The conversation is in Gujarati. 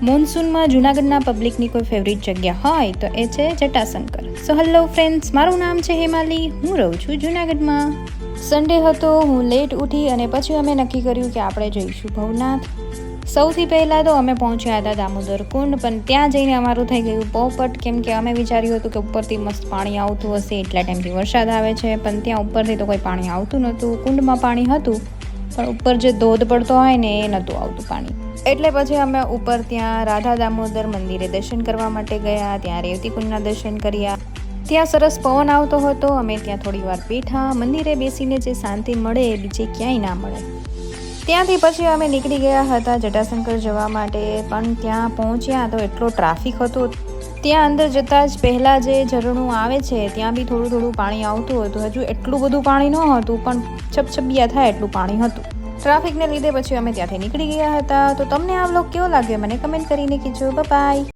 મોન્સૂનમાં જૂનાગઢના પબ્લિકની કોઈ ફેવરિટ જગ્યા હોય તો એ છે જટાશંકર. સો હેલો ફ્રેન્ડ્સ, મારું નામ છે હેમાલી, હું રહું છું જૂનાગઢમાં. સન્ડે હતો, હું લેટ ઉઠી અને પછી અમે નક્કી કર્યું કે આપણે જઈશું ભવનાથ. સૌથી પહેલાં તો અમે પહોંચ્યા હતા દામોદર કુંડ, પણ ત્યાં જઈને અમારું થઈ ગયું પોપટ, કેમ કે અમે વિચાર્યું હતું કે ઉપરથી મસ્ત પાણી આવતું હશે, એટલા ટાઈમથી વરસાદ આવે છે, પણ ત્યાં ઉપરથી તો કોઈ પાણી આવતું નહોતું. કુંડમાં પાણી હતું પણ ઉપર જે ધોધ પડતો હોય ને એ નહોતું આવતું પાણી. એટલે પછી અમે ઉપર ત્યાં રાધા દામોદર મંદિરે દર્શન કરવા માટે ગયા. ત્યાં રેવતી કુંડના દર્શન કર્યા. ત્યાં સરસ પવન આવતો હતો. અમે ત્યાં થોડી વાર બેઠા. મંદિરે બેસીને જે શાંતિ મળે એ બીજે ક્યાંય ના મળે. ત્યાંથી પછી અમે નીકળી ગયા હતા જટાશંકર જવા માટે, પણ ત્યાં પહોંચ્યા તો એટલો ટ્રાફિક હતો. ત્યાં અંદર જતાં જ પહેલાં જે ઝરણું આવે છે ત્યાં બી થોડું થોડું પાણી આવતું હતું. હજુ એટલું બધું પાણી ન હતું, પણ છપછપિયા થાય એટલું પાણી હતું. ટ્રાફિકને લીધે પછી અમે ત્યાંથી નીકળી ગયા હતા. તો તમને આ વ્લોગ કેવો લાગ્યો મને કમેન્ટ કરીને કહેજો. બાય.